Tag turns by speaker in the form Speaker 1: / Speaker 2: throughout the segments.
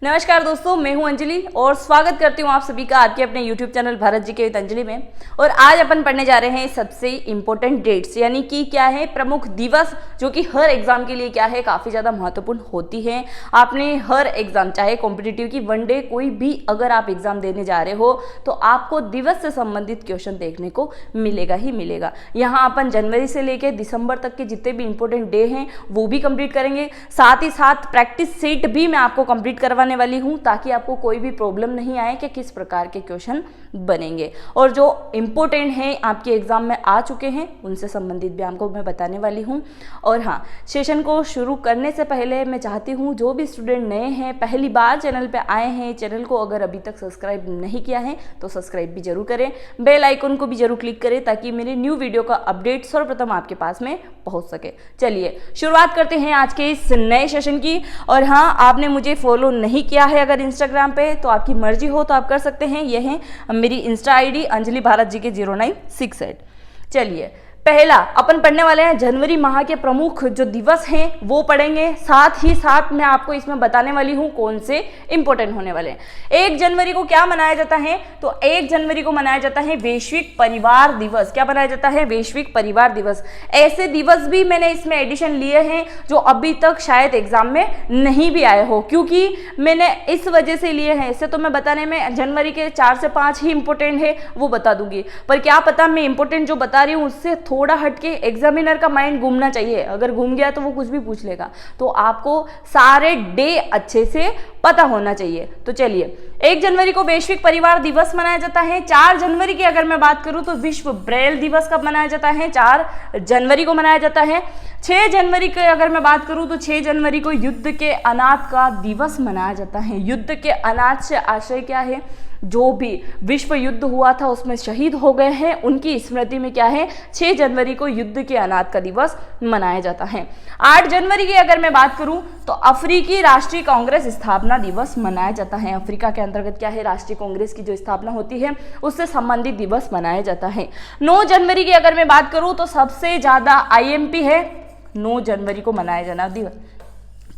Speaker 1: नमस्कार दोस्तों, मैं हूं अंजलि और स्वागत करती हूं आप सभी का आपके अपने YouTube चैनल भारत जी के विद अंजलि में। और आज अपन पढ़ने जा रहे हैं सबसे इम्पोर्टेंट डेट्स, यानी कि क्या है प्रमुख दिवस जो कि हर एग्जाम के लिए क्या है काफ़ी ज़्यादा महत्वपूर्ण होती है। आपने हर एग्जाम चाहे कॉम्पिटिटिव की वनडे कोई भी अगर आप एग्जाम देने जा रहे हो तो आपको दिवस से संबंधित क्वेश्चन देखने को मिलेगा ही मिलेगा। यहाँ अपन जनवरी से लेकर दिसंबर तक के जितने भी इंपॉर्टेंट डे हैं वो भी कंप्लीट करेंगे, साथ ही साथ प्रैक्टिस सेट भी मैं आपको कंप्लीट करवाने वाली हूं ताकि आपको कोई भी प्रॉब्लम नहीं आए कि किस प्रकार के क्वेश्चन बनेंगे। और जो इंपॉर्टेंट हैं आपके एग्जाम में आ चुके हैं उनसे संबंधित भी आपको मैं बताने वाली हूं। और हाँ, सेशन को शुरू करने से पहले मैं चाहती हूं जो भी स्टूडेंट नए हैं, पहली बार चैनल पे आए हैं, चैनल को अगर अभी तक सब्सक्राइब नहीं किया है तो सब्सक्राइब भी जरूर करें, बेल आइकन को भी जरूर क्लिक करें ताकि मेरी न्यू वीडियो का अपडेट सर्वप्रथम आपके पास में पहुंच सके। चलिए शुरुआत करते हैं आज के इस नए सेशन की। और हाँ, आपने मुझे फॉलो नहीं किया है अगर इंस्टाग्राम पे तो आपकी मर्जी हो तो आप कर सकते हैं। यह है मेरी इंस्टा आईडी अंजलि भारत जी के 0968। चलिए पहला अपन पढ़ने वाले हैं जनवरी माह के प्रमुख जो दिवस हैं वो पढ़ेंगे, साथ ही साथ मैं आपको इसमें बताने वाली हूं कौन से इंपॉर्टेंट होने वाले हैं। 1 जनवरी को क्या मनाया जाता है तो 1 जनवरी को मनाया जाता है वैश्विक परिवार दिवस। क्या मनाया जाता है? वैश्विक परिवार दिवस। ऐसे दिवस भी मैंने इसमें एडिशन लिए हैं जो अभी तक शायद एग्जाम में नहीं भी आए हो, क्योंकि मैंने इस वजह से लिए हैं। इससे तो मैं बताने में जनवरी के 4 से 5 ही इंपॉर्टेंट है वो बता दूंगी, पर क्या पता मैं इंपॉर्टेंट जो बता रही हूँ उससे थोड़ा हटके एग्जामिनर का माइंड घूमना चाहिए। अगर घूम गया तो वो कुछ भी पूछ लेगा, तो आपको सारे डे अच्छे से पता होना चाहिए। तो चलिए 1 जनवरी को वैश्विक परिवार दिवस मनाया जाता है। 4 जनवरी की अगर मैं बात करूं तो विश्व ब्रेल दिवस कब मनाया जाता है? 4 जनवरी को मनाया जाता है। 6 जनवरी की अगर मैं बात करूं तो 6 जनवरी को युद्ध के अनाथ का दिवस मनाया जाता है। युद्ध के अनाथ से आशय क्या है? जो भी विश्व युद्ध हुआ था उसमें शहीद हो गए हैं उनकी स्मृति में क्या है 6 जनवरी को युद्ध के अनाथ का दिवस मनाया जाता है। 8 जनवरी की अगर मैं बात करूं तो अफ्रीकी राष्ट्रीय कांग्रेस स्थापना दिवस मनाया जाता है। अफ्रीका के अंतर्गत क्या है राष्ट्रीय कांग्रेस की जो स्थापना होती है उससे संबंधित दिवस मनाया जाता है। 9 जनवरी की अगर मैं बात करूं तो सबसे ज्यादा IMP है 9 जनवरी को मनाया जाना दिवस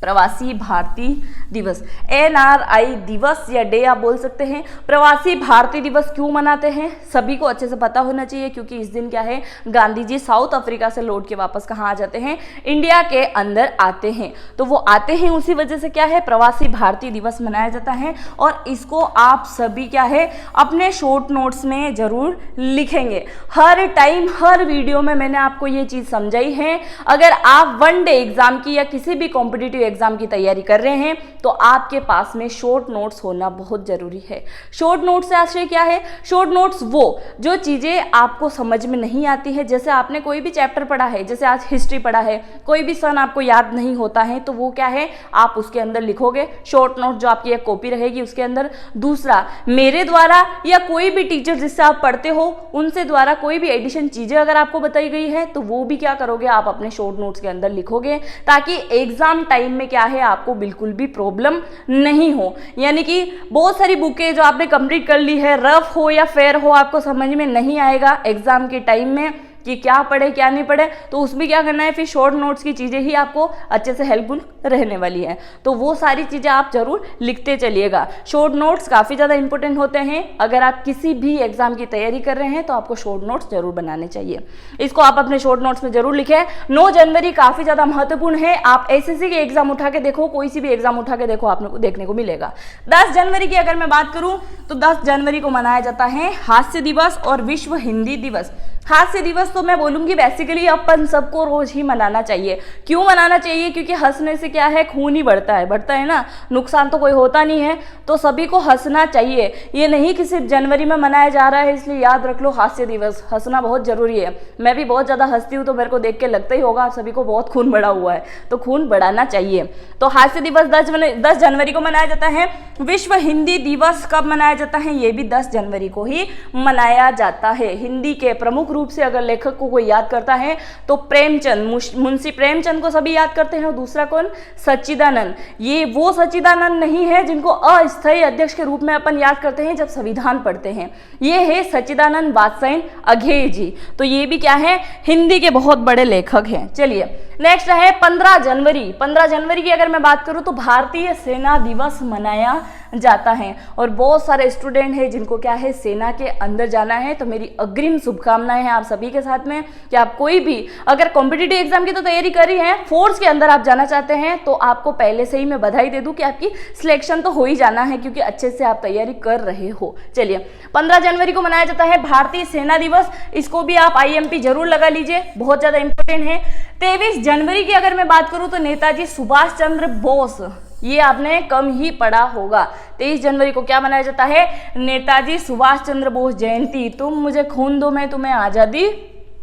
Speaker 1: प्रवासी भारतीय दिवस, NRI दिवस या डे आप बोल सकते हैं। प्रवासी भारतीय दिवस क्यों मनाते हैं सभी को अच्छे से पता होना चाहिए, क्योंकि इस दिन क्या है गांधी जी साउथ अफ्रीका से लौट के वापस कहाँ आ जाते हैं? इंडिया के अंदर आते हैं। तो वो आते हैं उसी वजह से क्या है प्रवासी भारतीय दिवस मनाया जाता है। और इसको आप सभी क्या है अपने शॉर्ट नोट्स में जरूर लिखेंगे। हर टाइम हर वीडियो में मैंने आपको ये चीज समझाई है। अगर आप वनडे एग्जाम की या किसी भी कॉम्पिटिटिव एग्जाम की तैयारी कर रहे हैं तो आपके पास में शॉर्ट नोट्स होना बहुत जरूरी है। शॉर्ट नोट्स से आशय क्या है? शॉर्ट नोट्स वो जो चीजें आपको समझ में नहीं आती है, जैसे आपने कोई भी चैप्टर पढ़ा है, जैसे आज हिस्ट्री पढ़ा है, कोई भी सन आपको याद नहीं होता है तो वो क्या है आप उसके अंदर लिखोगे शॉर्ट नोट जो आपकी एक कॉपी रहेगी उसके अंदर। दूसरा, मेरे द्वारा या कोई भी टीचर जिससे आप पढ़ते हो उनसे द्वारा कोई भी एडिशन चीजें अगर आपको बताई गई है तो वो भी क्या करोगे आप अपने शॉर्ट नोट्स के अंदर लिखोगे, ताकि एग्जाम टाइम में क्या है आपको बिल्कुल भी प्रॉब्लम नहीं हो। यानी कि बहुत सारी बुकें जो आपने कंप्लीट कर ली है, रफ हो या फेयर हो, आपको समझ में नहीं आएगा एग्जाम के टाइम में कि क्या पढ़े क्या नहीं पढ़े, तो उसमें क्या करना है फिर शॉर्ट नोट्स की चीज़ें ही आपको अच्छे से हेल्पफुल रहने वाली है। तो वो सारी चीज़ें आप जरूर लिखते चलिएगा। शॉर्ट नोट्स काफ़ी ज़्यादा इंपॉर्टेंट होते हैं। अगर आप किसी भी एग्जाम की तैयारी कर रहे हैं तो आपको शॉर्ट नोट्स जरूर बनाने चाहिए। इसको आप अपने शॉर्ट नोट्स में जरूर लिखें। 9 जनवरी काफ़ी ज़्यादा महत्वपूर्ण है। आप SSC के एग्जाम उठा के देखो, कोई सी भी एग्जाम उठा के देखो, आपको देखने को मिलेगा। 10 जनवरी की अगर मैं बात करूं तो 10 जनवरी को मनाया जाता है हास्य दिवस और विश्व हिंदी दिवस। हास्य दिवस तो मैं बोलूंगी बेसिकली अपन सबको रोज ही मनाना चाहिए। क्यों मनाना चाहिए? क्योंकि हंसने से क्या है खून ही बढ़ता है ना, नुकसान तो कोई होता नहीं है, तो सभी को हंसना चाहिए। ये नहीं कि सिर्फ जनवरी में मनाया जा रहा है इसलिए याद रख लो हास्य दिवस। हंसना बहुत जरूरी है। मैं भी बहुत ज्यादा हंसती हूँ तो मेरे को देख के लगता ही होगा आप सभी को बहुत खून बढ़ा हुआ है, तो खून बढ़ाना चाहिए। तो हास्य दिवस 10 जनवरी को मनाया जाता है। विश्व हिंदी दिवस कब मनाया जाता है? ये भी 10 जनवरी को ही मनाया जाता है। हिंदी के प्रमुख रूप से अगर लेखक को कोई याद करता है तो प्रेमचंद, मुंशी प्रेमचंद को सभी याद करते हैं। और दूसरा कौन? सच्चिदानंद। ये वो सच्चिदानंद नहीं है जिनको अस्थायी अध्यक्ष के रूप में अपन याद करते हैं जब संविधान पढ़ते हैं, ये है सच्चिदानंद वात्स्यायन अघेय जी। तो ये भी क्या है? हिंदी के बहुत बड़े लेखक हैं। चलिए नेक्स्ट है 15 जनवरी। 15 जनवरी की अगर मैं बात करूं तो भारतीय सेना दिवस मनाया जाता है। और बहुत सारे स्टूडेंट हैं जिनको क्या है, सेना के अंदर जाना है। तो मेरी अग्रिम शुभकामनाएं हैं आप सभी के साथ में कि आप कोई भी अगर कॉम्पिटिटिव एग्जाम की तो तैयारी कर रही हैं, फोर्स के अंदर आप जाना चाहते हैं, तो आपको पहले से ही मैं बधाई दे दूं कि आपकी सिलेक्शन तो हो ही जाना है, क्योंकि अच्छे से आप तैयारी कर रहे हो। चलिए 15 जनवरी को मनाया जाता है भारतीय सेना दिवस। इसको भी आप IMP जरूर लगा लीजिए, बहुत ज्यादा इंपॉर्टेंट है। 23 जनवरी की अगर मैं बात करूं तो नेताजी सुभाष चंद्र बोस, ये आपने कम ही पढ़ा होगा। 23 जनवरी को क्या मनाया जाता है? नेताजी सुभाष चंद्र बोस जयंती। तुम मुझे खून दो मैं तुम्हें आजादी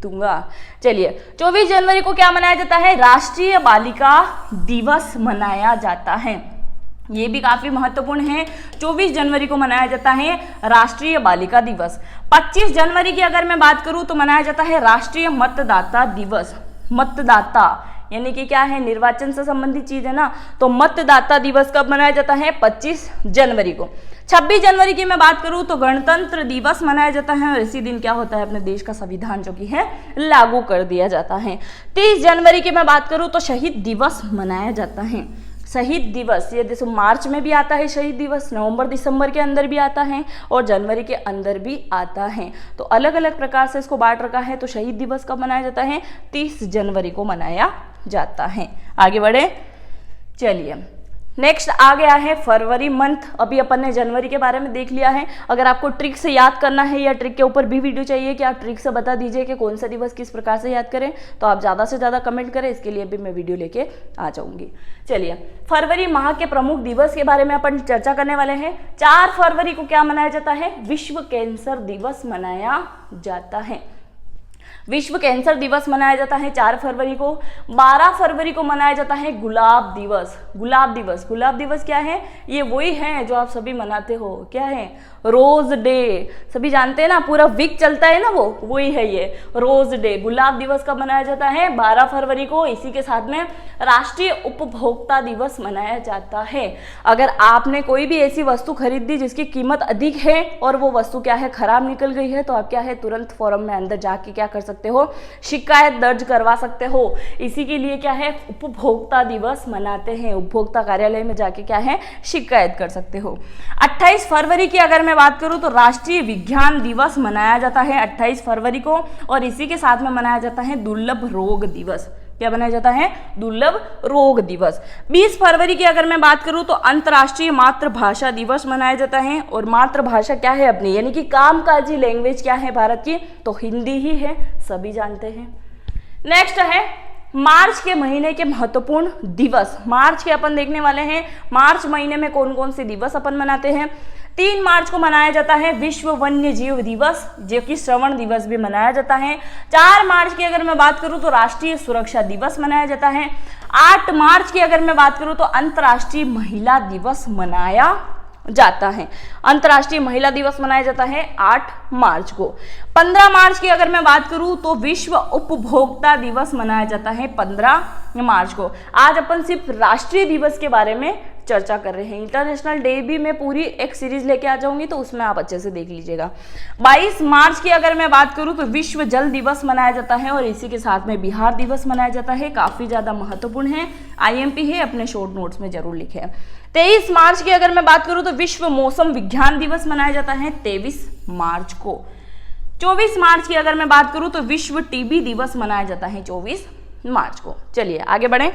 Speaker 1: दूंगा। चलिए 24 जनवरी को क्या मनाया जाता है? राष्ट्रीय बालिका दिवस मनाया जाता है। ये भी काफी महत्वपूर्ण है। 24 जनवरी को मनाया जाता है राष्ट्रीय बालिका दिवस। 25 जनवरी की अगर मैं बात करूं तो मनाया जाता है राष्ट्रीय मतदाता दिवस। मतदाता यानी कि क्या है? निर्वाचन से संबंधित चीज है ना। तो मतदाता दिवस कब मनाया जाता है? 25 जनवरी को। 26 जनवरी की मैं बात करूं तो गणतंत्र दिवस मनाया जाता है। और इसी दिन क्या होता है? अपने देश का संविधान जो कि है लागू कर दिया जाता है। 30 जनवरी की मैं बात करूं तो शहीद दिवस मनाया जाता है। शहीद दिवस ये देखो मार्च में भी आता है शहीद दिवस, नवंबर दिसंबर के अंदर भी आता है और जनवरी के अंदर भी आता है। तो अलग अलग प्रकार से इसको बांट रखा है। तो शहीद दिवस कब मनाया जाता है? 30 जनवरी को मनाया जाता है। आगे बढ़े, चलिए नेक्स्ट आ गया है फरवरी मंथ। अभी अपन ने जनवरी के बारे में देख लिया है। अगर आपको ट्रिक से याद करना है या ट्रिक के ऊपर भी वीडियो चाहिए कि आप ट्रिक से बता दीजिए कि कौन सा दिवस किस प्रकार से याद करें, तो आप ज़्यादा से ज़्यादा कमेंट करें, इसके लिए भी मैं वीडियो लेके आ जाऊंगी। चलिए फरवरी माह के प्रमुख दिवस के बारे में अपन चर्चा करने वाले हैं। 4 फरवरी को क्या मनाया जाता है? विश्व कैंसर दिवस मनाया जाता है। विश्व कैंसर दिवस मनाया जाता है 4 फरवरी को। 12 फरवरी को मनाया जाता है गुलाब दिवस। गुलाब दिवस, गुलाब दिवस क्या है? ये वही है जो आप सभी मनाते हो। क्या है? Rose day. सभी जानते हैं ना, पूरा वीक चलता है ना, वो वही है ये रोज डे। गुलाब दिवस कब मनाया जाता है? 12 फरवरी को। इसी के साथ में राष्ट्रीय उपभोक्ता दिवस मनाया जाता है। अगर आपने कोई भी ऐसी वस्तु खरीदी जिसकी कीमत अधिक है और वो वस्तु क्या है, खराब निकल गई है, तो आप क्या है, तुरंत फॉरम में अंदर जाके क्या कर सकते हो, शिकायत दर्ज करवा सकते हो। इसी के लिए क्या है, उपभोक्ता दिवस मनाते हैं। उपभोक्ता कार्यालय में जाके क्या है, शिकायत कर सकते हो। 28 फरवरी की अगर मैं बात करूं तो राष्ट्रीय विज्ञान दिवस मनाया जाता है 28 फरवरी को। और इसी के साथ में मनाया जाता है दुर्लभ रोग दिवस। क्या मनाया जाता है? दुर्लभ रोग दिवस। 20 फरवरी की अगर मैं बात करूं तो अंतर्राष्ट्रीय मातृभाषा दिवस मनाया जाता है। और मातृभाषा क्या है अपनी, यानी कि कामकाजी लैंग्वेज क्या है भारत की, तो हिंदी ही है, सभी जानते हैं। नेक्स्ट है मार्च के महीने के महत्वपूर्ण दिवस। मार्च के अपन देखने वाले हैं मार्च महीने में कौन कौन से दिवस अपन मनाते हैं। 3 मार्च को मनाया जाता है विश्व वन्य जीव दिवस, जो कि श्रवण दिवस भी मनाया जाता है। 4 मार्च की अगर मैं बात करूं तो राष्ट्रीय सुरक्षा दिवस मनाया जाता है। 8 मार्च की अगर मैं बात करूं तो अंतर्राष्ट्रीय महिला दिवस मनाया जाता है। अंतर्राष्ट्रीय महिला दिवस मनाया जाता है 8 मार्च को। 15 मार्च की अगर मैं बात करूं तो विश्व उपभोक्ता दिवस मनाया जाता है 15 मार्च को। आज अपन सिर्फ राष्ट्रीय दिवस के बारे में चर्चा कर रहे हैं। इंटरनेशनल डे भी मैं पूरी एक सीरीज लेके आ जाऊंगी, तो उसमें आप अच्छे से देख लीजिएगा। 22 मार्च की अगर मैं बात करूं तो विश्व जल दिवस मनाया जाता है। और इसी के साथ में बिहार दिवस मनाया जाता है। काफी ज्यादा महत्वपूर्ण है, IMP है, अपने शॉर्ट नोट्स में जरूर लिखे। 23 मार्च की अगर मैं बात करूं तो विश्व मौसम विज्ञान दिवस मनाया जाता है 23 मार्च को। 24 मार्च की अगर मैं बात करूं तो विश्व टीबी दिवस मनाया जाता है 24 मार्च को। चलिए आगे बढ़े।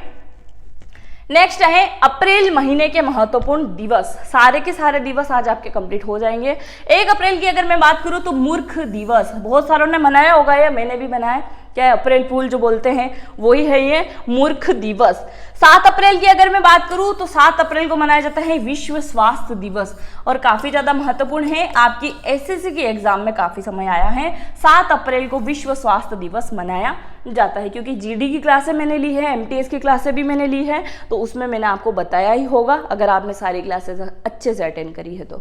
Speaker 1: नेक्स्ट है अप्रैल महीने के महत्वपूर्ण दिवस। सारे के सारे दिवस आज आपके कंप्लीट हो जाएंगे। 1 अप्रैल की अगर मैं बात करूं तो मूर्ख दिवस। बहुत सारों ने मनाया होगा, या मैंने भी मनाया। क्या अप्रैल फूल जो बोलते हैं वही है ये मूर्ख दिवस। 7 अप्रैल की अगर मैं बात करूं तो 7 अप्रैल को मनाया जाता है विश्व स्वास्थ्य दिवस। और काफी ज्यादा महत्वपूर्ण है, आपकी SSC की एग्जाम में काफी समय आया है। 7 अप्रैल को विश्व स्वास्थ्य दिवस मनाया जाता है, क्योंकि GD की क्लासें मैंने ली है, MTS की क्लासें भी मैंने ली है, तो उसमें मैंने आपको बताया ही होगा। अगर आपने सारी क्लासेस अच्छे से अटेंड करी है। तो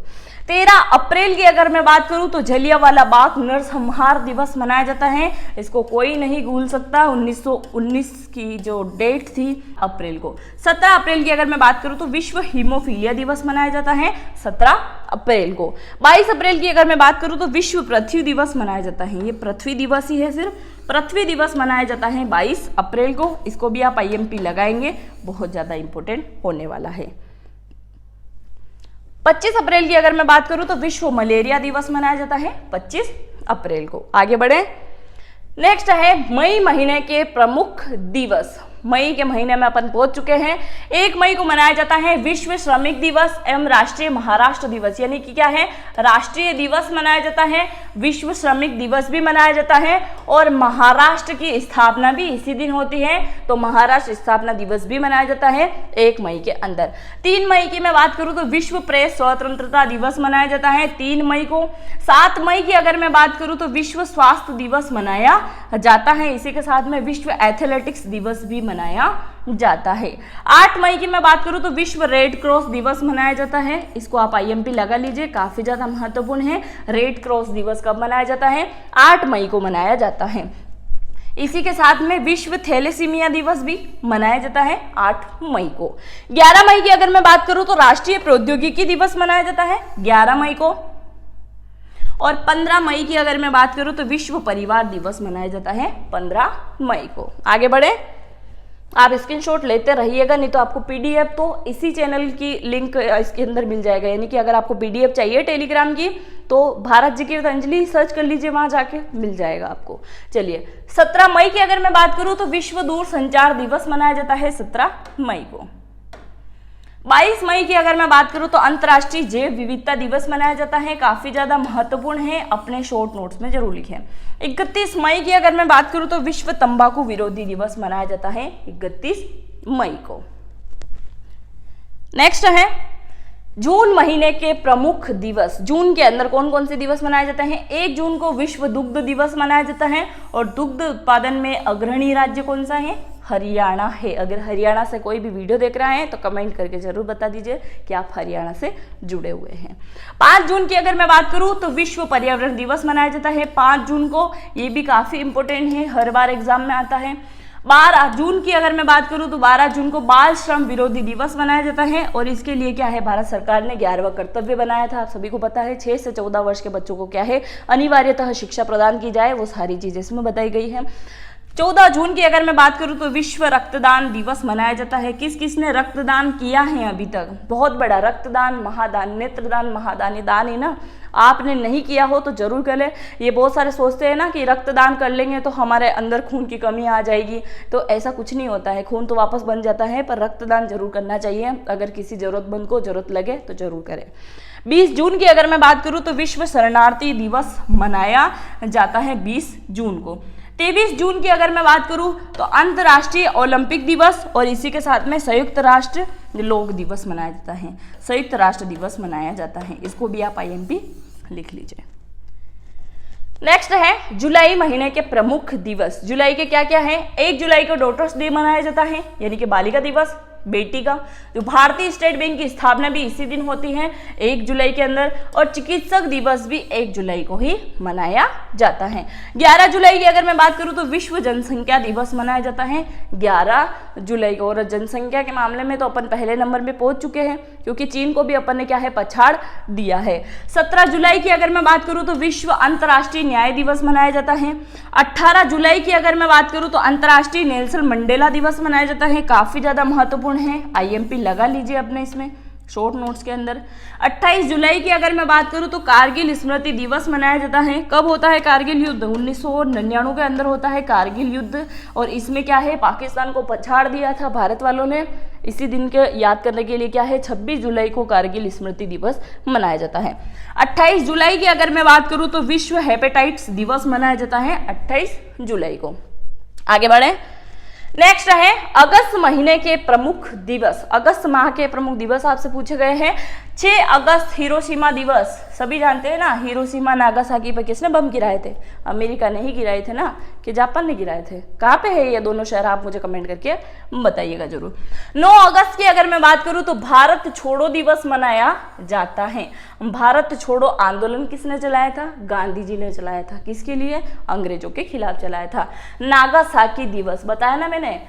Speaker 1: 13 अप्रैल की अगर मैं बात करूं तो जलियांवाला बाग नरसंहार दिवस मनाया जाता है। इसको कोई नहीं भूल सकता, 1919 की जो डेट थी अप्रैल को। 17 अप्रैल की अगर मैं बात करूं तो विश्व हीमोफीलिया दिवस मनाया जाता है 17 अप्रैल को। 22 अप्रैल की अगर मैं बात करूं तो विश्व पृथ्वी दिवस मनाया जाता है। ये पृथ्वी दिवस ही है, सिर्फ पृथ्वी दिवस मनाया जाता है 22 अप्रैल को। इसको भी आप IMP लगाएंगे, बहुत ज्यादा इंपॉर्टेंट होने वाला है। 25 अप्रैल की अगर मैं बात करूं तो विश्व मलेरिया दिवस मनाया जाता है 25 अप्रैल को। आगे बढ़े, नेक्स्ट है मई महीने के प्रमुख दिवस। मई के महीने में अपन पहुंच चुके हैं। 1 मई को मनाया जाता है विश्व श्रमिक दिवस एवं राष्ट्रीय महाराष्ट्र दिवस, यानी कि क्या है, राष्ट्रीय दिवस मनाया जाता है, विश्व श्रमिक दिवस भी मनाया जाता है और महाराष्ट्र की स्थापना भी इसी दिन होती है, तो महाराष्ट्र स्थापना दिवस भी मनाया जाता है 1 मई के अंदर। 3 मई की मैं बात करूं तो विश्व प्रेस स्वतंत्रता दिवस मनाया जाता है 3 मई को। 7 मई की अगर मैं बात करूं तो विश्व स्वास्थ्य दिवस मनाया जाता है। इसी के साथ में विश्व एथलेटिक्स दिवस भी मनाया जाता है। 8 मई की मैं बात करूं तो विश्व रेड क्रॉस दिवस मनाया जाता है। इसको आप IMP लगा लीजिए, काफी ज्यादा महत्वपूर्ण है। रेड क्रॉस दिवस कब मनाया जाता है? 8 मई को मनाया जाता है। इसी के साथ में विश्व थैलेसीमिया दिवस भी मनाया जाता है 8 मई को। 11 मई की अगर मैं बात करूं तो राष्ट्रीय प्रौद्योगिकी दिवस मनाया जाता है 11 मई को। और 15 मई की अगर मैं बात करूं तो विश्व परिवार दिवस मनाया जाता है 15 मई को। आगे बढ़े, आप स्क्रीनशॉट लेते रहिएगा, नहीं तो आपको PDF तो इसी चैनल की लिंक इसके अंदर मिल जाएगा। यानी कि अगर आपको PDF चाहिए टेलीग्राम की तो भारत जी की अंजलि सर्च कर लीजिए, वहां जाके मिल जाएगा आपको। चलिए, 17 मई की अगर मैं बात करूं तो विश्व दूरसंचार दिवस मनाया जाता है 17 मई को। 22 मई की अगर मैं बात करूं तो अंतर्राष्ट्रीय जैव विविधता दिवस मनाया जाता है, काफी ज्यादा महत्वपूर्ण है, अपने शॉर्ट नोट्स में जरूर लिखें। 31 मई की अगर मैं बात करूं तो विश्व तंबाकू विरोधी दिवस मनाया जाता है 31 मई को। नेक्स्ट है जून महीने के प्रमुख दिवस। जून के अंदर कौन कौन से दिवस मनाए जाते हैं? 1 जून को विश्व दुग्ध दिवस मनाया जाता है और दुग्ध उत्पादन में अग्रणी राज्य कौन सा है? हरियाणा है। अगर हरियाणा से कोई भी वीडियो देख रहा है तो कमेंट करके जरूर बता दीजिए कि आप हरियाणा से जुड़े हुए हैं। 5 जून की अगर मैं बात करूं तो विश्व पर्यावरण दिवस मनाया जाता है 5 जून को। ये भी काफी इंपॉर्टेंट है, हर बार एग्जाम में आता है। 12 जून की अगर मैं बात करूं तो 12 जून को बाल श्रम विरोधी दिवस मनाया जाता है और इसके लिए क्या है, भारत सरकार ने 11वां कर्तव्य बनाया था। आप सभी को पता है 6 से 14 वर्ष के बच्चों को क्या है, अनिवार्यतः शिक्षा प्रदान की जाए, वो सारी चीजें इसमें बताई गई है। 14 जून की अगर मैं बात करूं तो विश्व रक्तदान दिवस मनाया जाता है। किस किसने रक्तदान किया है अभी तक? बहुत बड़ा रक्तदान, महादान, नेत्रदान, महादानी दान है ना। आपने नहीं किया हो तो जरूर कर ले। ये बहुत सारे सोचते हैं ना कि रक्तदान कर लेंगे तो हमारे अंदर खून की कमी आ जाएगी, तो ऐसा कुछ नहीं होता है। खून तो वापस बन जाता है, पर रक्तदान जरूर करना चाहिए। अगर किसी जरूरतमंद को जरूरत लगे तो जरूर करें। 20 जून की अगर मैं बात करूं तो विश्व शरणार्थी दिवस मनाया जाता है 20 जून को। 23 जून की अगर मैं बात करूं तो अंतर्राष्ट्रीय ओलंपिक दिवस और इसी के साथ में संयुक्त राष्ट्र लोक दिवस मनाया जाता है। संयुक्त राष्ट्र दिवस मनाया जाता है, इसको भी आप IMP लिख लीजिए। नेक्स्ट है जुलाई महीने के प्रमुख दिवस। जुलाई के क्या क्या है? 1 जुलाई को डॉटर्स डे मनाया जाता है, यानी कि बालिका दिवस, बेटी का। जो भारतीय स्टेट बैंक की स्थापना भी इसी दिन होती है 1 जुलाई के अंदर। और चिकित्सक दिवस भी 1 जुलाई को ही मनाया जाता है। 11 जुलाई की अगर मैं बात करूं तो विश्व जनसंख्या दिवस मनाया जाता है 11 जुलाई को। और जनसंख्या के मामले में तो अपन पहले नंबर में पहुंच चुके हैं, क्योंकि चीन को भी अपन ने क्या है, पछाड़ दिया है। 17 जुलाई की अगर मैं बात करूं तो विश्व अंतर्राष्ट्रीय न्याय दिवस मनाया जाता है। 18 जुलाई की अगर मैं बात करूं तो अंतर्राष्ट्रीय नेल्सन मंडेला दिवस मनाया जाता है, काफी ज्यादा महत्वपूर्ण है। IMP लगा लीजिए अपने इसमें शॉर्ट नोट्स के अंदर। 28 जुलाई की अगर मैं बात करूं तो कारगिल स्मृति दिवस मनाया जाता है। कब होता है कारगिल युद्ध? 1999 के अंदर होता है कारगिल युद्ध, और इसमें क्या है, पाकिस्तान को पछाड़ दिया था भारत वालों ने। इसी दिन के याद करने के लिए क्या है, 26 जुलाई को कारगिल स्मृति दिवस मनाया जाता है। 28 जुलाई की अगर मैं बात करूं तो विश्व हेपेटाइटिस दिवस मनाया जाता है 28 जुलाई को। आगे बढ़े, नेक्स्ट है अगस्त महीने के प्रमुख दिवस। अगस्त माह के प्रमुख दिवस आपसे पूछे गए हैं। 6 अगस्त हिरोशिमा दिवस, सभी जानते हैं ना, हिरोशिमा नागासाकी पर किसने बम गिराए थे? अमेरिका ने ही गिराए थे ना, कि जापान ने गिराए थे? कहाँ पे है ये दोनों शहर, आप मुझे कमेंट करके बताइएगा जरूर। 9 अगस्त की अगर मैं बात करूं तो भारत छोड़ो दिवस मनाया जाता है। भारत छोड़ो आंदोलन किसने चलाया था? गांधी जी ने चलाया था। किसके लिए? अंग्रेजों के खिलाफ चलाया था। नागासाकी दिवस बताया ना मैंने,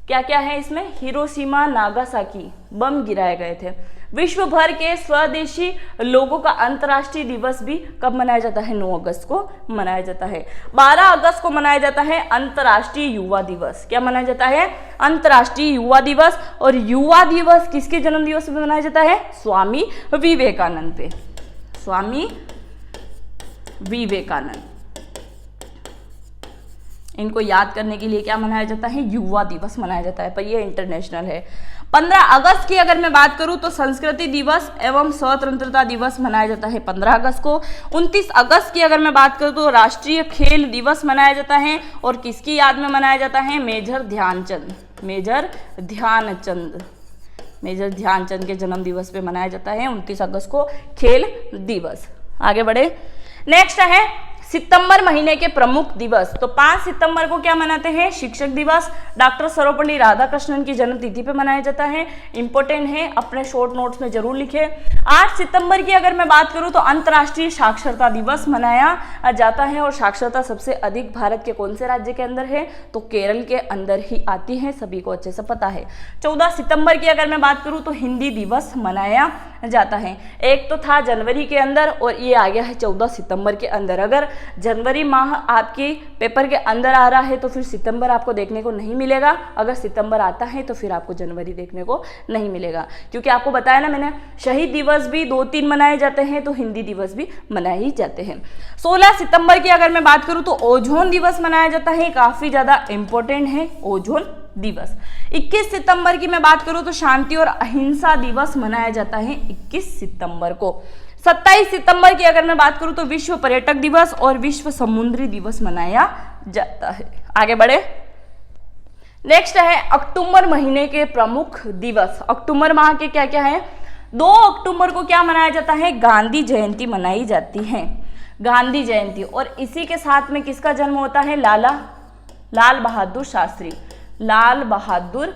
Speaker 1: क्या क्या है इसमें? हिरोशिमा नागासाकी बम गिराए गए थे। विश्व भर के स्वदेशी लोगों का अंतर्राष्ट्रीय दिवस भी कब मनाया जाता है? 9 अगस्त को मनाया जाता है। 12 अगस्त को मनाया जाता है अंतर्राष्ट्रीय युवा दिवस। क्या मनाया जाता है? अंतर्राष्ट्रीय युवा दिवस। और युवा दिवस किसके जन्म दिवस पे मनाया जाता है? स्वामी विवेकानंद पे। स्वामी विवेकानंद, इनको याद करने के लिए क्या मनाया जाता है? युवा दिवस मनाया जाता है, पर ये इंटरनेशनल है। 15 अगस्त की अगर मैं बात करूं तो संस्कृति दिवस एवं स्वतंत्रता दिवस मनाया जाता है 15 अगस्त को। 29 अगस्त की अगर मैं बात करूं तो राष्ट्रीय खेल दिवस मनाया जाता है। और किसकी याद में मनाया जाता है? Major Dhyanchand. Major Dhyanchand, major Dhyanchand के जन्म दिवस पे मनाया जाता है 29 अगस्त को खेल दिवस। आगे बढ़े, नेक्स्ट है सितंबर महीने के प्रमुख दिवस। तो 5 सितंबर को क्या मनाते हैं? शिक्षक दिवस। डॉक्टर सर्वपल्ली राधाकृष्णन की जन्म तिथि पे मनाया जाता है। इंपॉर्टेंट है, अपने शॉर्ट नोट्स में जरूर लिखे। 8 सितंबर की अगर मैं बात करूं तो अंतर्राष्ट्रीय साक्षरता दिवस मनाया जाता है। और साक्षरता सबसे अधिक भारत के कौन से राज्य के अंदर है? तो केरल के अंदर ही आती है, सभी को अच्छे से पता है। 14 सितंबर की अगर मैं बात करूं तो हिंदी दिवस मनाया जाता है। एक तो था जनवरी के अंदर और ये आ गया है 14 सितंबर के अंदर। अगर जनवरी माह आपकी पेपर के अंदर आ रहा है तो फिर सितंबर आपको देखने को नहीं मिलेगा। अगर सितंबर आता है तो फिर आपको जनवरी देखने को नहीं मिलेगा, क्योंकि आपको बताया ना मैंने, शहीद दिवस भी 2-3 मनाए जाते हैं तो हिंदी दिवस भी मनाए ही जाते हैं। 16 सितंबर की अगर मैं बात करूं तो ओजोन दिवस मनाया जाता है। काफी ज्यादा इंपॉर्टेंट है ओजोन दिवस। 21 सितंबर की मैं बात करूं तो शांति और अहिंसा दिवस मनाया जाता है 21 सितंबर को। 27 सितंबर की अगर मैं बात करूं तो विश्व पर्यटक दिवस और विश्व समुद्री दिवस मनाया जाता है। आगे बढ़े, नेक्स्ट है अक्टूबर महीने के प्रमुख दिवस। अक्टूबर माह के क्या क्या है? 2 अक्टूबर को क्या मनाया जाता है? गांधी जयंती मनाई जाती है। गांधी जयंती। और इसी के साथ में किसका जन्म होता है? लाल बहादुर शास्त्री। लाल बहादुर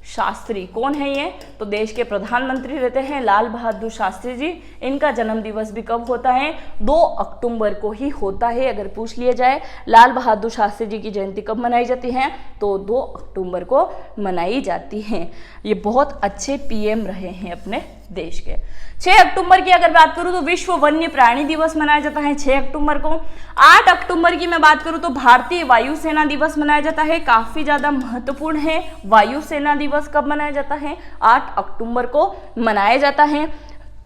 Speaker 1: शास्त्री कौन है ये? तो देश के प्रधानमंत्री रहते हैं लाल बहादुर शास्त्री जी। इनका जन्म दिवस भी कब होता है? 2 अक्टूबर को ही होता है। अगर पूछ लिया जाए लाल बहादुर शास्त्री जी की जयंती कब मनाई जाती है तो 2 अक्टूबर को मनाई जाती है। ये बहुत अच्छे पीएम रहे हैं अपने देश के। 6 अक्टूबर की अगर बात करूं तो विश्व वन्य प्राणी दिवस मनाया जाता है 6 अक्टूबर को। 8 अक्टूबर की मैं बात करूं तो भारतीय वायुसेना दिवस मनाया जाता है। काफी ज्यादा महत्वपूर्ण है। वायुसेना दिवस कब मनाया जाता है? 8 अक्टूबर को मनाया जाता है।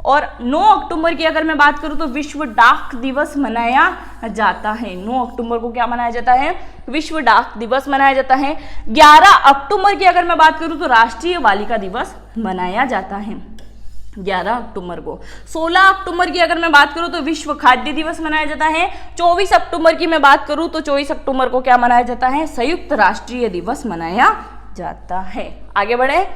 Speaker 1: और 9 अक्टूबर की अगर मैं बात करूं तो विश्व डाक दिवस मनाया जाता है। 9 अक्टूबर को क्या मनाया जाता है? विश्व डाक दिवस मनाया जाता है। 11 अक्टूबर की अगर मैं बात करूं तो राष्ट्रीय बालिका दिवस मनाया जाता है 11 अक्टूबर को। 16 अक्टूबर की अगर मैं बात करूं तो विश्व खाद्य दिवस मनाया जाता है। 24 अक्टूबर की मैं बात करूं तो 24 अक्टूबर को क्या मनाया जाता है? संयुक्त राष्ट्रीय दिवस मनाया जाता है। आगे बढ़े,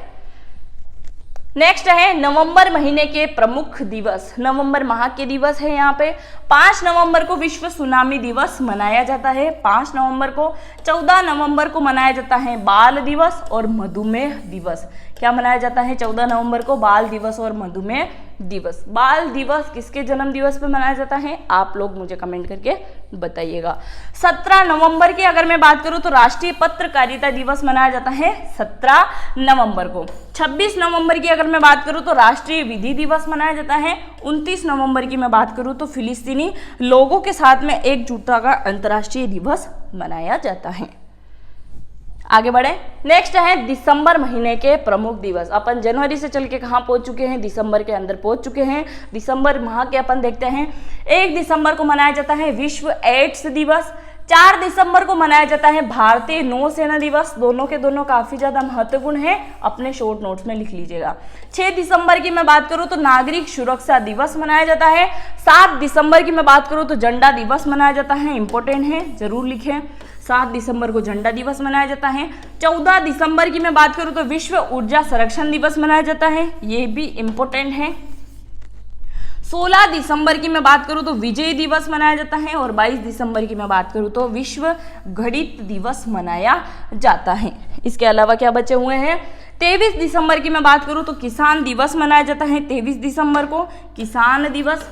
Speaker 1: नेक्स्ट है नवंबर महीने के प्रमुख दिवस। नवंबर माह के दिवस है यहाँ पे। 5 नवंबर को विश्व सुनामी दिवस मनाया जाता है 5 नवंबर को। 14 नवंबर को मनाया जाता है बाल दिवस और मधुमेह दिवस। क्या मनाया जाता है 14 नवंबर को? बाल दिवस और मधुमेह दिवस। बाल दिवस किसके जन्म दिवस पे मनाया जाता है? आप लोग मुझे कमेंट करके बताइएगा। 17 नवंबर की अगर मैं बात करूं तो राष्ट्रीय पत्रकारिता दिवस मनाया जाता है 17 नवंबर को। 26 नवंबर की अगर मैं बात करूं तो राष्ट्रीय विधि दिवस मनाया जाता है। 29 नवंबर की मैं बात करूं तो फिलिस्तीनी लोगों के साथ में एकजुटता का अंतर्राष्ट्रीय दिवस मनाया जाता है। आगे बढ़े, नेक्स्ट है दिसंबर महीने के प्रमुख दिवस। अपन जनवरी से चल के कहाँ पहुंच चुके हैं? दिसंबर के अंदर पहुंच चुके हैं। दिसंबर माह के अपन देखते हैं। 1 दिसंबर को मनाया जाता है विश्व एड्स दिवस। 4 दिसंबर को मनाया जाता है भारतीय नौसेना दिवस। दोनों के दोनों काफी ज्यादा महत्वपूर्ण है, अपने शॉर्ट नोट्स में लिख लीजिएगा। 6 दिसंबर की मैं बात करूं तो नागरिक सुरक्षा दिवस मनाया जाता है। 7 दिसंबर की मैं बात करूं तो झंडा दिवस मनाया जाता है। इंपॉर्टेंट है, जरूर लिखें। 7 दिसंबर को झंडा दिवस मनाया जाता है। 14 दिसंबर की मैं बात करूं तो विश्व ऊर्जा संरक्षण दिवस मनाया जाता है। ये भी इंपॉर्टेंट है। 16 दिसंबर की मैं बात करूं तो विजय दिवस मनाया जाता है, और 22 दिसंबर की मैं बात करूं तो विश्व गणित दिवस मनाया जाता है। इसके अलावा क्या बचे हुए हैं, 23 दिसंबर की मैं बात करूं तो किसान दिवस मनाया जाता है, 23 दिसंबर को किसान दिवस।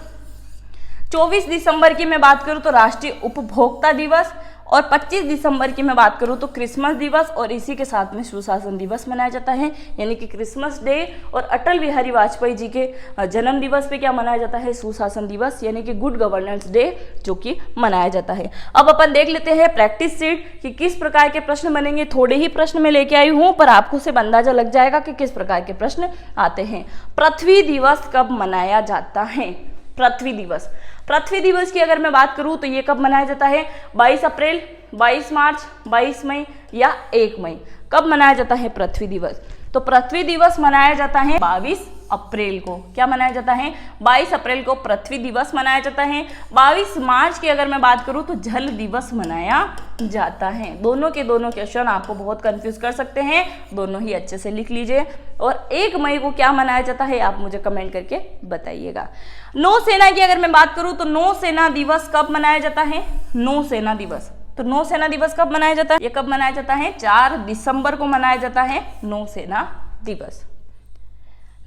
Speaker 1: 24 दिसंबर की मैं बात करूं तो राष्ट्रीय उपभोक्ता दिवस, और 25 दिसंबर की मैं बात करूं तो क्रिसमस दिवस, और इसी के साथ में सुशासन दिवस मनाया जाता है, यानी कि क्रिसमस डे और अटल बिहारी वाजपेयी जी के जन्म दिवस पे क्या मनाया जाता है, सुशासन दिवस, यानी कि गुड गवर्नेंस डे जो कि मनाया जाता है। अब अपन देख लेते हैं प्रैक्टिस सीट कि किस प्रकार के प्रश्न बनेंगे। थोड़े ही प्रश्न मैं लेके आई हूँ, पर आपको सिर्फ अंदाजा लग जाएगा कि किस प्रकार के प्रश्न आते हैं। पृथ्वी दिवस कब मनाया जाता है, पृथ्वी दिवस। पृथ्वी दिवस की अगर मैं बात करूं तो ये कब मनाया जाता है, 22 अप्रैल, 22 मार्च, 22 मई या 1 मई। कब मनाया जाता है पृथ्वी दिवस, तो पृथ्वी दिवस मनाया जाता है 22 अप्रैल को। क्या मनाया जाता है, 22 अप्रैल को पृथ्वी दिवस मनाया जाता है। 22 मार्च की अगर मैं बात करूं तो जल दिवस मनाया जाता है। दोनों के दोनों क्वेश्चन आपको बहुत कंफ्यूज कर सकते हैं, दोनों ही अच्छे से लिख लीजिए। और 1 मई को क्या मनाया जाता है, आप मुझे कमेंट करके बताइएगा। नौसेना की अगर मैं बात करूं तो नौसेना दिवस कब मनाया जाता है, नौसेना दिवस। तो नौसेना दिवस कब मनाया जाता है, ये कब मनाया जाता है, 4 दिसंबर को मनाया जाता है नौसेना दिवस।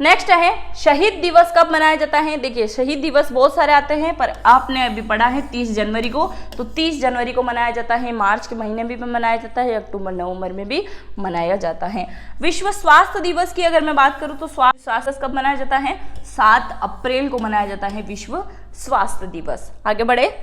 Speaker 1: नेक्स्ट है शहीद दिवस कब मनाया जाता है। देखिए शहीद दिवस बहुत सारे आते हैं, पर आपने अभी पढ़ा है 30 जनवरी को, तो 30 जनवरी को मनाया जाता है। मार्च के महीने में भी मनाया जाता है, अक्टूबर नवंबर में भी मनाया जाता है। विश्व स्वास्थ्य दिवस की अगर मैं बात करूं तो स्वास्थ्य कब मनाया जाता है, 7 अप्रैल को मनाया जाता है विश्व स्वास्थ्य दिवस। आगे बढ़े।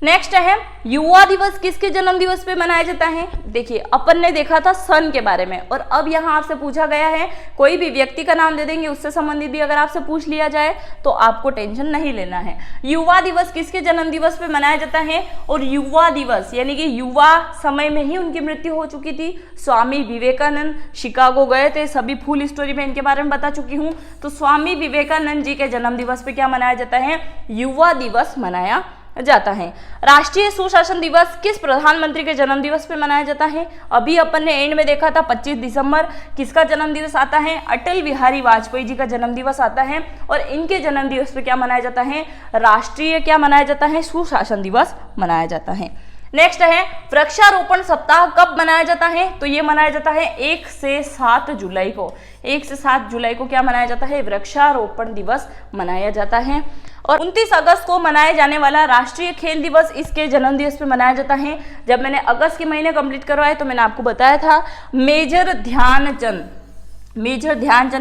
Speaker 1: नेक्स्ट है युवा दिवस किसके जन्म दिवस पे मनाया जाता है। देखिए अपन ने देखा था सन के बारे में, और अब यहाँ आपसे पूछा गया है कोई भी व्यक्ति का नाम दे देंगे, उससे संबंधित भी अगर आपसे पूछ लिया जाए तो आपको टेंशन नहीं लेना है। युवा दिवस किसके जन्म दिवस पे मनाया जाता है, और युवा दिवस यानी कि युवा समय में ही उनकी मृत्यु हो चुकी थी। स्वामी विवेकानंद शिकागो गए थे, सभी फुल स्टोरी में इनके बारे में बता चुकी हूँ। तो स्वामी विवेकानंद जी के जन्म दिवस पे क्या मनाया जाता है, युवा दिवस मनाया जाता है। राष्ट्रीय सुशासन दिवस किस प्रधानमंत्री के जन्म दिवस पे मनाया जाता है। अभी अपन ने एंड में देखा था 25 दिसंबर किसका जन्म दिवस आता है, अटल बिहारी वाजपेयी जी का जन्म दिवस आता है, और इनके जन्म दिवस पे क्या मनाया जाता है, राष्ट्रीय क्या मनाया जाता है, सुशासन दिवस मनाया जाता है। नेक्स्ट है वृक्षारोपण सप्ताह कब मनाया जाता है, तो ये मनाया जाता है 1 से 7 जुलाई को। 1 से 7 जुलाई को क्या मनाया जाता है, वृक्षारोपण दिवस मनाया जाता है। और 29 अगस्त को मनाए जाने वाला राष्ट्रीय खेल दिवस इसके जन्म दिवस पे मनाया जाता है। जब मैंने अगस्त के महीने कंप्लीट करवाए तो मैंने आपको बताया था मेजर ध्यानचंद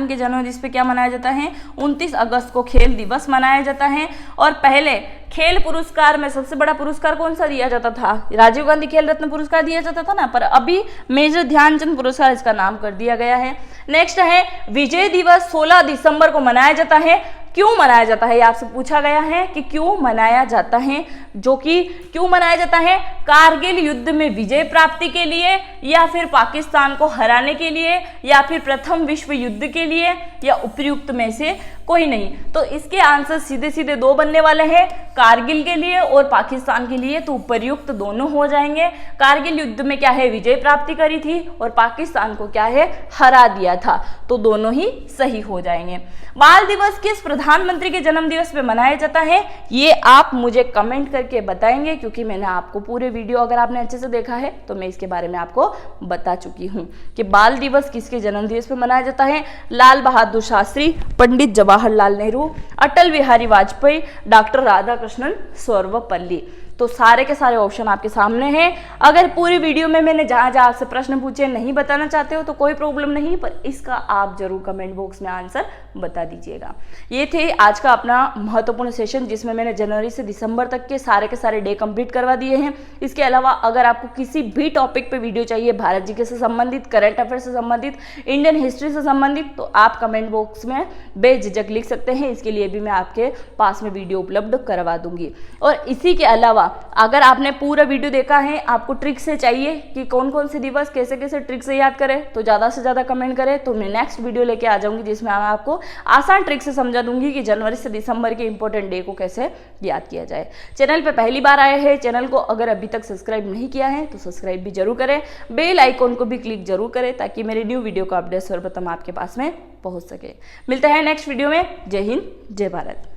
Speaker 1: के जन्म दिवस पे क्या मनाया जाता है, 29 अगस्त को खेल दिवस मनाया जाता है। और पहले खेल पुरस्कार में सबसे बड़ा पुरस्कार कौन सा दिया जाता था, राजीव गांधी खेल रत्न पुरस्कार दिया जाता था ना, पर अभी मेजर ध्यानचंद पुरस्कार इसका नाम कर दिया गया है। नेक्स्ट है विजय दिवस 16 दिसंबर को मनाया जाता है। क्यों मनाया जाता है, ये आपसे पूछा गया है कि क्यों मनाया जाता है, जो कि क्यों मनाया जाता है, कारगिल युद्ध में विजय प्राप्ति के लिए, या फिर पाकिस्तान को हराने के लिए, या फिर प्रथम विश्व युद्ध के लिए, या उपयुक्त में से कोई नहीं। तो इसके आंसर सीधे सीधे 2 बनने वाले हैं, कारगिल के लिए और पाकिस्तान के लिए, तो उपयुक्त दोनों हो जाएंगे। कारगिल युद्ध में क्या है, विजय प्राप्ति करी थी, और पाकिस्तान को क्या है, हरा दिया था, तो दोनों ही सही हो जाएंगे। बाल दिवस किस प्रधानमंत्री के जन्म दिवस पे मनाया जाता है, ये आप मुझे कमेंट करके बताएंगे, क्योंकि मैंने आपको पूरे वीडियो अगर आपने अच्छे से देखा है तो मैं इसके बारे में आपको बता चुकी हूँ कि बाल दिवस किसके जन्म दिवस पे मनाया जाता है। लाल बहादुर शास्त्री, पंडित जवाहरलाल नेहरू, अटल बिहारी वाजपेयी, डॉक्टर राधाकृष्णन सर्वपल्ली। तो सारे के सारे ऑप्शन आपके सामने हैं। अगर पूरी वीडियो में मैंने जहाँ जहाँ आपसे प्रश्न पूछे नहीं बताना चाहते हो तो कोई प्रॉब्लम नहीं, पर इसका आप जरूर कमेंट बॉक्स में आंसर बता दीजिएगा। ये थे आज का अपना महत्वपूर्ण सेशन, जिसमें मैंने जनवरी से दिसंबर तक के सारे डे कंप्लीट करवा दिए हैं। इसके अलावा अगर आपको किसी भी टॉपिक पे वीडियो चाहिए, भारत जीके से संबंधित, करंट अफेयर से संबंधित, इंडियन हिस्ट्री से संबंधित, तो आप कमेंट बॉक्स में बेझिझक लिख सकते हैं। इसके लिए भी मैं आपके पास में वीडियो उपलब्ध करवा दूंगी। और इसी के अलावा अगर आपने पूरा वीडियो देखा है, आपको ट्रिक से चाहिए कि कौन कौन से दिवस कैसे कैसे ट्रिक से याद करें, तो ज़्यादा से ज़्यादा कमेंट करें, तो मैं नेक्स्ट वीडियो लेके आ जाऊंगी, जिसमें मैं आपको आसान ट्रिक से समझा दूंगी कि जनवरी से दिसंबर के इंपॉर्टेंट डे को कैसे याद किया जाए। चैनल पे पहली बार आए हैं, चैनल को अगर अभी तक सब्सक्राइब नहीं किया है तो सब्सक्राइब भी जरूर करें, बेल आइकॉन को भी क्लिक जरूर करें, ताकि मेरे न्यू वीडियो का अपडेट सर्वप्रथम आपके पास में पहुंच सके। मिलते हैं नेक्स्ट वीडियो में। जय हिंद, जय भारत।